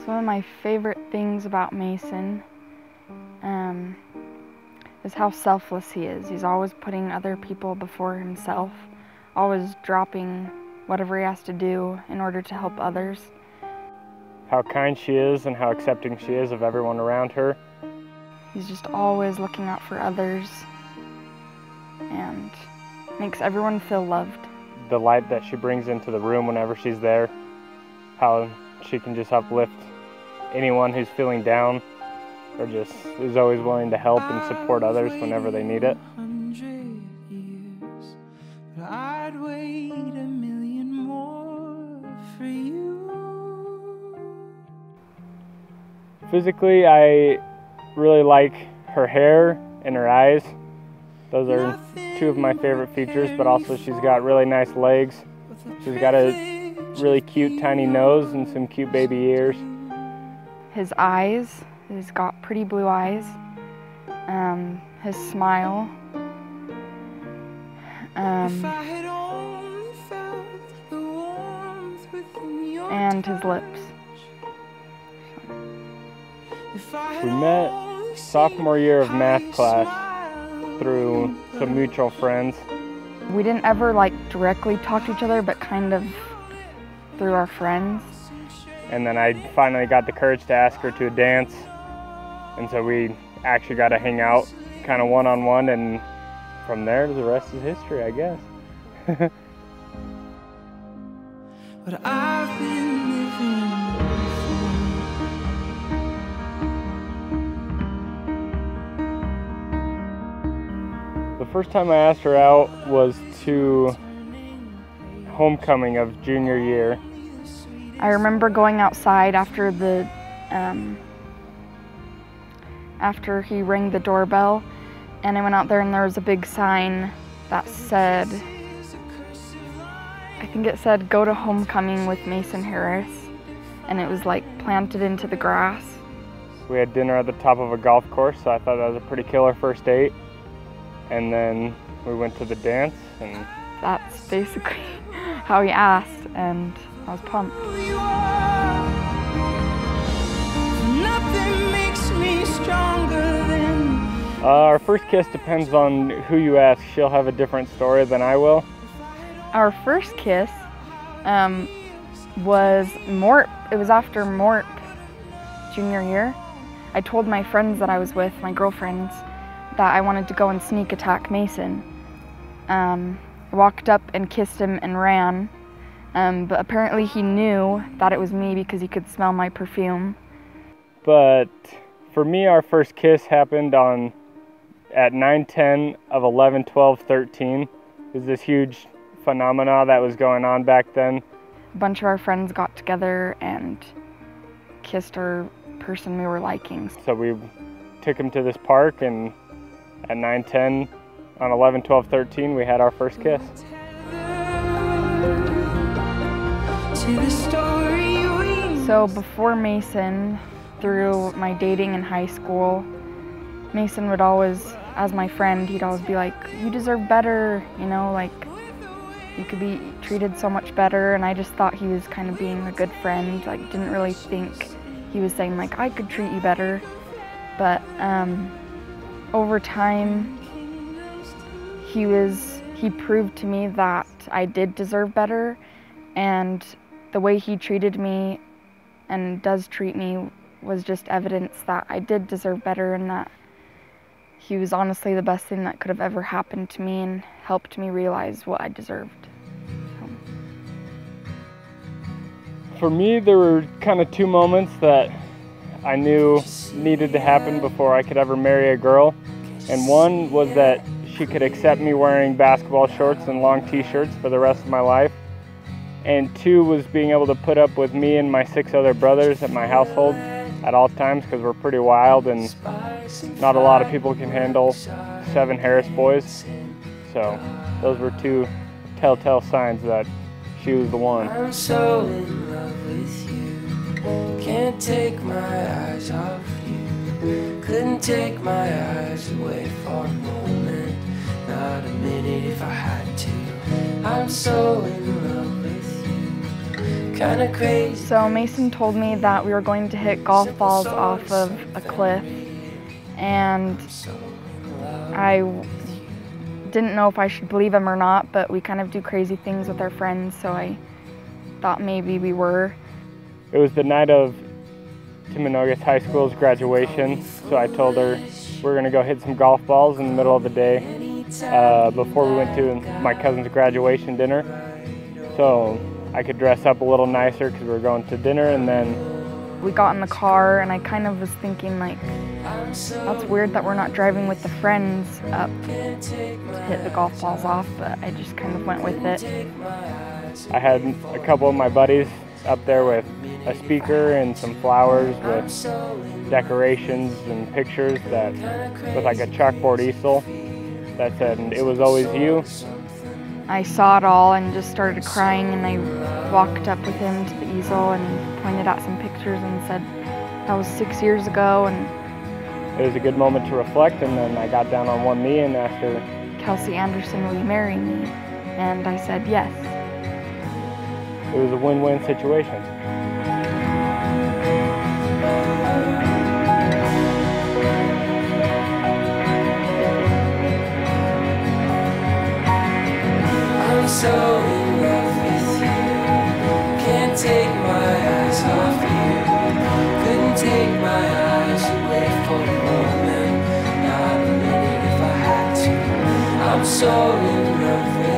Some of my favorite things about Mason is how selfless he is. He's always putting other people before himself, always dropping whatever he has to do in order to help others. How kind she is and how accepting she is of everyone around her. He's just always looking out for others and makes everyone feel loved. The light that she brings into the room whenever she's there, how she can just uplift anyone who's feeling down or just is always willing to help and support others whenever they need it. I'd wait a million more for you. Physically, I really like her hair and her eyes. Those are two of my favorite features, but also she's got really nice legs. She's got a really cute tiny nose and some cute baby ears. His eyes, he's got pretty blue eyes. His smile. And his lips. We met sophomore year of math class through some mutual friends. We didn't ever directly talk to each other, but kind of through our friends. And then I finally got the courage to ask her to a dance. And so we actually got to hang out kind of one-on-one, and from there the rest is history, I guess. But I've been living The first time I asked her out was to homecoming of junior year. I remember going outside after after he rang the doorbell, and I went out there and there was a big sign that said, I think it said, "Go to homecoming with Mason Harris," and it was planted into the grass. We had dinner at the top of a golf course, so I thought that was a pretty killer first date. And then we went to the dance, and that's basically how he asked, and I was pumped. nothing makes me stronger than our first kiss depends on who you ask. She'll have a different story than I will. Our first kiss was Mort. It was after Mort junior year. I told my friends that I was with, my girlfriends, that I wanted to go and sneak attack Mason. I walked up and kissed him and ran, but apparently he knew that it was me because he could smell my perfume. But for me, our first kiss happened at 9/10 of 11/12/13. It was this huge phenomena that was going on back then. A bunch of our friends got together and kissed our person we were liking. So we took him to this park, and at 9/10 on 11/12/13 we had our first kiss. So before Mason, through my dating in high school, Mason would always, as my friend, he'd always be like, "You deserve better, you could be treated so much better," and I just thought he was kind of being a good friend, didn't really think he was saying I could treat you better. But over time, he proved to me that I did deserve better, and the way he treated me and does treat me was just evidence that I did deserve better, and that he was honestly the best thing that could have ever happened to me and helped me realize what I deserved. So. For me, there were kind of two moments that I knew needed to happen before I could ever marry a girl. And one was that she could accept me wearing basketball shorts and long t-shirts for the rest of my life. And two was being able to put up with me and my 6 other brothers at my household at all times, because we're pretty wild and not a lot of people can handle 7 Harris boys. So those were 2 telltale signs that she was the one. I'm so in love with you. Can't take my eyes off you. Couldn't take my eyes away for a moment. Not a minute if I had to. I'm so in love with you. kinda crazy. So Mason told me that we were going to hit golf balls off of a cliff, and I didn't know if I should believe him or not, but we kind of do crazy things with our friends, so I thought maybe we were. It was the night of Timanogus High School's graduation, so I told her we're going to go hit some golf balls in the middle of the day before we went to my cousin's graduation dinner, so I could dress up a little nicer because we were going to dinner. And then we got in the car, and I kind of was thinking, like, that's weird that we're not driving with the friends up to hit the golf balls off, but I just kind of went with it. I had a couple of my buddies up there with a speaker and some flowers with decorations and pictures that with like a chalkboard easel that said, "It was always you." I saw it all and just started crying, and I walked up with him to the easel and pointed at some pictures and said, that was 6 years ago. And it was a good moment to reflect, and then I got down on one knee and asked her, "Kelsey Anderson, will you marry me?" And I said yes. It was a win-win situation. I'm so in love with you. Can't take my eyes off you. Couldn't take my eyes away for a moment. Not a minute if I had to. I'm so in love with you.